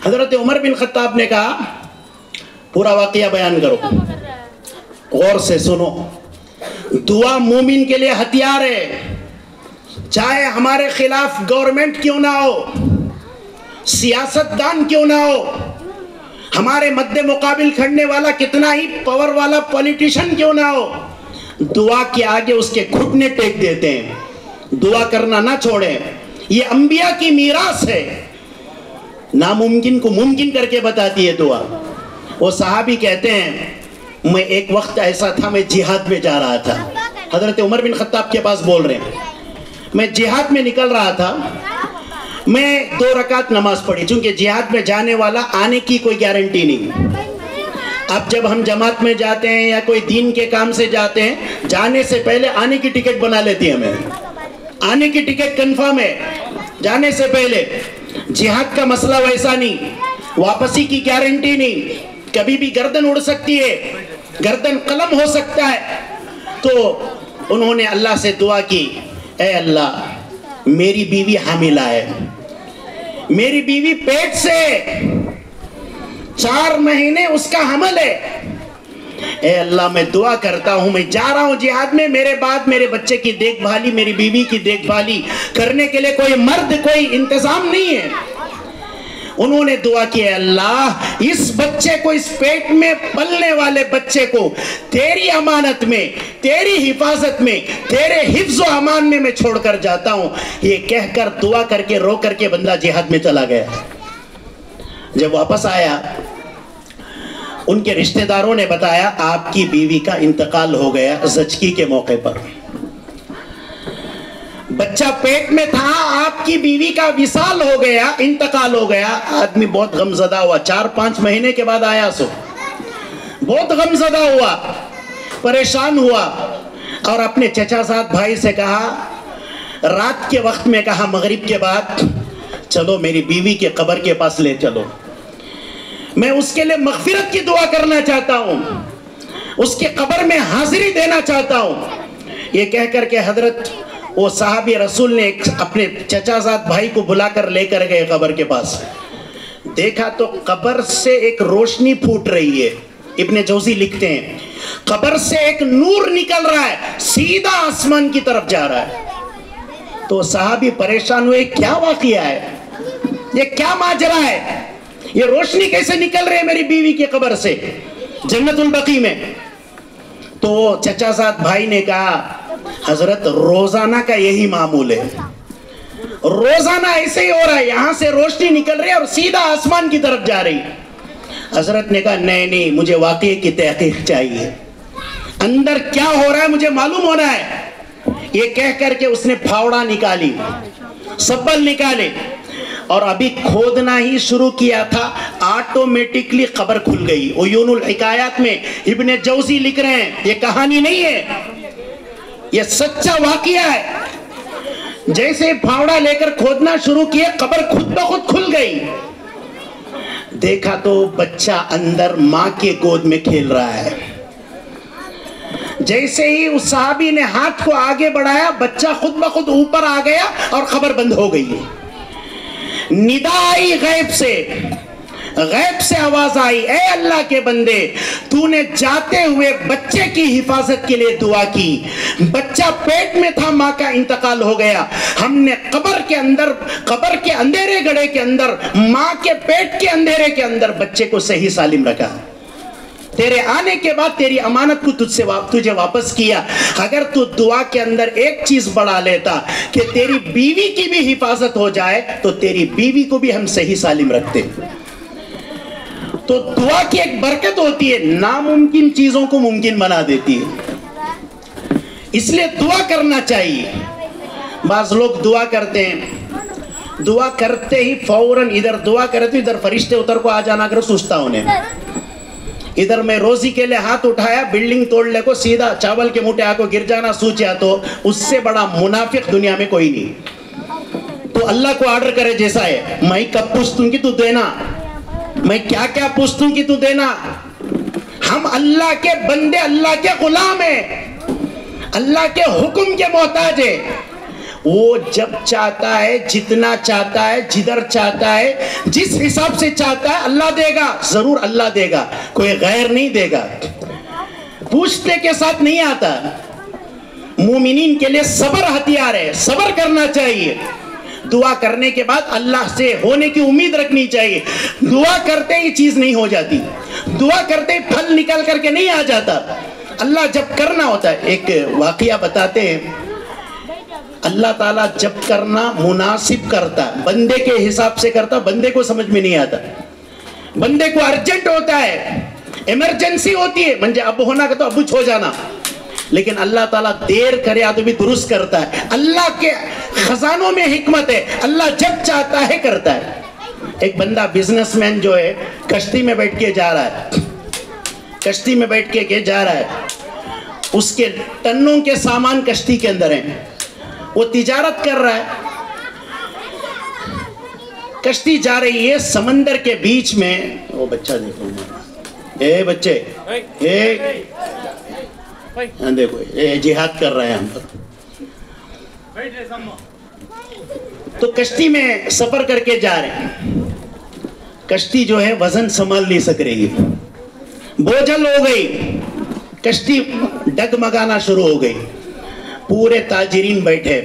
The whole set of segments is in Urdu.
حضرت عمر بن خطاب نے کہا پورا واقعہ بیان کرو، غور سے سنو. دعا مومن کے لیے ہتھیار ہے، چاہے ہمارے خلاف گورنمنٹ کیوں نہ ہو، سیاست دان کیوں نہ ہو، ہمارے مد مقابل کھڑنے والا کتنا ہی پاور والا پولیٹیشن کیوں نہ ہو، دعا کے آگے اس کے گھٹنے ٹیک دیتے ہیں. دعا کرنا نہ چھوڑیں، یہ انبیاء کی میراث ہے. ناممکن کو ممکن کر کے بتاتی ہے دعا. وہ صحابی کہتے ہیں میں ایک وقت ایسا تھا میں جہاد میں جا رہا تھا. حضرت عمر بن خطاب کے پاس بول رہے ہیں میں جہاد میں نکل رہا تھا، میں 2 رکعت نماز پڑھی، چونکہ جہاد میں جانے والا آنے کی کوئی گارنٹی نہیں. اب جب ہم جماعت میں جاتے ہیں یا کوئی دین کے کام سے جاتے ہیں، جانے سے پہلے آنے کی ٹکٹ بنا لیتی ہیں، ہمیں آنے کی ٹکٹ کنفرم ہے جانے سے پہلے. جہاد کا مسئلہ ویسا نہیں، واپسی کی گارنٹی نہیں، کبھی بھی گردن اڑ سکتی ہے، گردن قلم ہو سکتا ہے. تو انہوں نے اللہ سے دعا کی، اے اللہ میری بیوی حاملہ ہے، میری بیوی پیٹ سے 4 مہینے اس کا حمل ہے، اے اللہ میں دعا کرتا ہوں میں جا رہا ہوں جہاد میں، میرے بعد میرے بچے کی دیکھ بھالی، میری بیوی کی دیکھ بھالی کرنے کے لیے کوئی مرد کوئی انتظام نہیں ہے. انہوں نے دعا کی اے اللہ اس بچے کو، اس پیٹ میں پلنے والے بچے کو تیری امانت میں، تیری حفاظت میں، تیرے حفظ و امان میں چھوڑ کر جاتا ہوں. یہ کہہ کر دعا کر کے رو کر کے بندہ جہاد میں چلا گیا. جب واپس آیا ان کے رشتہ داروں نے بتایا آپ کی بیوی کا انتقال ہو گیا زچگی کے موقع پر. بچہ پیٹ میں تھا، آپ کی بیوی کا وصال ہو گیا، انتقال ہو گیا. آدمی بہت غمزدہ ہوا. 4-5 مہینے کے بعد آیا سو بہت غمزدہ ہوا، پریشان ہوا، اور اپنے چچا زاد بھائی سے کہا، رات کے وقت میں کہا مغرب کے بعد چلو میری بیوی کے قبر کے پاس لے چلو، میں اس کے لیے مغفرت کی دعا کرنا چاہتا ہوں، اس کے قبر میں حاضری دینا چاہتا ہوں. یہ کہہ کر کے حضرت وہ صحابی رسول نے اپنے چچا زاد بھائی کو بلا کر لے کر گئے قبر کے پاس. دیکھا تو قبر سے ایک روشنی پھوٹ رہی ہے. ابن جوزی لکھتے ہیں قبر سے ایک نور نکل رہا ہے، سیدھا آسمان کی طرف جا رہا ہے. تو صحابی پریشان ہوئے کیا واقعہ ہے، یہ کیا ماجرا ہے، یہ روشنی کیسے نکل رہی ہے میری بیوی کی قبر سے جنت البقیع میں. تو چچا زاد بھائی نے کہا حضرت روزانہ کا یہی معمول ہے، روزانہ ایسے ہی ہو رہا ہے، یہاں سے روشنی نکل رہی ہے اور سیدھا آسمان کی طرف جا رہی. حضرت نے کہا نہیں مجھے واقعے کی تحقیق چاہیے، اندر کیا ہو رہا ہے مجھے معلوم ہونا ہے. یہ کہہ کر کے اس نے پھاوڑا نکالی، سبل نکالے، اور ابھی کھودنا ہی شروع کیا تھا آٹومیٹکلی قبر کھل گئی. عیون الحکایات میں ابن جوزی لکھ رہے ہیں یہ کہانی نہیں ہے، یہ سچا واقعہ ہے. جیسے پھاوڑا لے کر کھودنا شروع کیا قبر خود بخود کھل گئی. دیکھا تو بچہ اندر ماں کے گود میں کھیل رہا ہے. جیسے ہی اس صحابی نے ہاتھ کو آگے بڑھایا بچہ خود بخود اوپر آ گیا اور خبر بند ہو گئی. ندا آئی غیب سے آواز آئی، اے اللہ کے بندے تو نے جاتے ہوئے بچے کی حفاظت کے لیے دعا کی، بچہ پیٹ میں تھا، ماں کا انتقال ہو گیا، ہم نے قبر کے اندھیرے گڑھے کے اندر، ماں کے پیٹ کے اندھیرے کے اندر بچے کو صحیح سالم رکھا. تیرے آنے کے بعد تیری امانت کو تجھے واپس کیا. اگر تو دعا کے اندر ایک چیز بڑھا لیتا کہ تیری بیوی کی بھی حفاظت ہو جائے تو تیری بیوی کو بھی ہم صحیح سالم رکھتے. تو دعا کی ایک برکت ہوتی ہے، ناممکن چیزوں کو ممکن بنا دیتی ہے. اس لیے دعا کرنا چاہیے. بعض لوگ دعا کرتے ہیں، دعا کرتے ہی فوراً ادھر دعا کرتے ادھر فرشتے اتر کو آ جانا کر سوچتا انہیں. ادھر میں روزی کے لیے ہاتھ اٹھایا، بلڈنگ توڑ لے کو سیدھا چاول کے موٹے آ کو گر جانا سوچا، تو اس سے بڑا منافق دنیا میں کوئی نہیں. تو اللہ کو آرڈر کرے جیسا ہے، میں کب پوچھتوں کہ تو دینا، میں کیا کیا پوچھتوں کہ تو دینا. ہم اللہ کے بندے، اللہ کے غلام ہیں، اللہ کے حکم کے محتاج ہیں. وہ جب چاہتا ہے، جتنا چاہتا ہے، جدھر چاہتا ہے، جس حساب سے چاہتا ہے اللہ دے گا، ضرور اللہ دے گا، کوئی غیر نہیں دے گا، پوچھنے کے ساتھ نہیں آتا۔ مومنین کے لیے صبر ہتھیار ہے، صبر کرنا چاہیے، دعا کرنے کے بعد اللہ سے ہونے کی امید رکھنی چاہیے۔ دعا کرتے ہی چیز نہیں ہو جاتی، دعا کرتے ہی پھل نکل کر کے نہیں آ جاتا، اللہ جب کرنا ہوتا ہے۔ ایک واقعہ بتاتے ہیں، اللہ تعالیٰ جب کرنا مناسب کرتا ہے، بندے کے حساب سے کرتا، بندے کو سمجھ میں نہیں آتا، بندے کو ارجنٹ ہوتا ہے، ایمرجنسی ہوتی ہے، منجھے اب ہونا کہ تو اب ہو جانا، لیکن اللہ تعالیٰ دیر کرے تو بھی درست کرتا ہے۔ اللہ کے خزانوں میں حکمت ہے، اللہ جب چاہتا ہے کرتا ہے۔ ایک بندہ بزنس مین جو ہے کشتی میں بیٹھ کے جا رہا ہے، کشتی میں بیٹھ کے جا رہا ہے، اس کے ٹنوں کے سامان کشتی کے اندر ہیں، وہ تجارت کر رہا ہے، کشتی جا رہی ہے سمندر کے بیچ میں۔ وہ بچہ دیکھو، اے بچے، دیکھو جہاد کر رہے ہیں ہم پر۔ تو کشتی میں سفر کر کے جا رہے ہیں، کشتی جو ہے وزن سنبھال نہیں سک رہی، بوجھل ہو گئی، کشتی ڈگمگانا شروع ہو گئی۔ پورے تاجرین بیٹھے،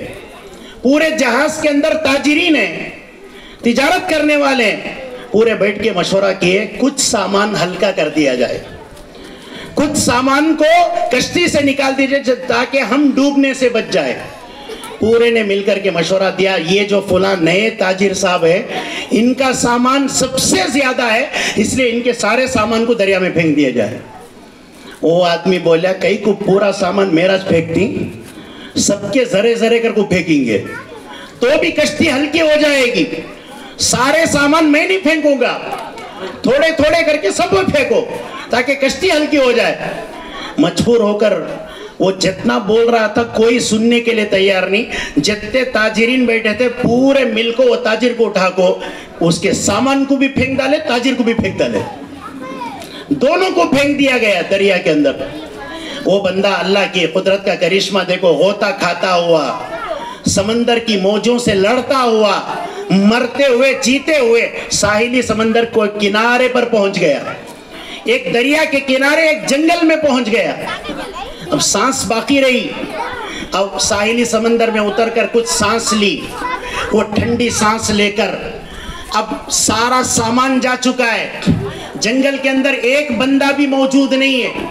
پورے جہاز کے اندر تاجرین ہیں، تجارت کرنے والے ہیں، پورے بیٹھ کے مشورہ کیے کچھ سامان ہلکا کر دیا جائے، کچھ سامان کو کشتی سے نکال دیجئے تاکہ ہم ڈوبنے سے بچ جائے۔ پورے نے مل کر کے مشورہ دیا، یہ جو فلاں نئے تاجر صاحب ہے ان کا سامان سب سے زیادہ ہے، اس لیے ان کے سارے سامان کو دریا میں پھینک دیا جائے۔ وہ آدمی بولا کئی کو پورا سامان میرا پھینکتی، سب کے ذرے ذرے کر کو پھینکیں گے تو بھی کشتی ہلکی ہو جائے گی، سارے سامان میں نہیں پھینکوں گا، تھوڑے تھوڑے کر کے سب پھینکو تاکہ کشتی ہلکی ہو جائے۔ مجبور ہو کر وہ جتنا بول رہا تھا کوئی سننے کے لیے تیار نہیں، جتنے تاجرین بیٹھے تھے پورے مل کو وہ تاجر کو اٹھا کو اس کے سامان کو بھی پھینک ڈالے، تاجر کو بھی پھینک ڈالے، دونوں کو پھینک دیا گیا دریا کے اندر۔ وہ بندہ اللہ کی قدرت کا کرشمہ دیکھو، غوطہ کھاتا ہوا، سمندر کی موجوں سے لڑتا ہوا، مرتے ہوئے جیتے ہوئے ساحلی سمندر کو کنارے پر پہنچ گیا، ایک دریا کے کنارے ایک جنگل میں پہنچ گیا۔ اب سانس باقی رہی، اب ساحلی سمندر میں اتر کر کچھ سانس لی، وہ ٹھنڈی سانس لے کر اب سارا سامان جا چکا ہے، جنگل کے اندر ایک بندہ بھی موجود نہیں ہے،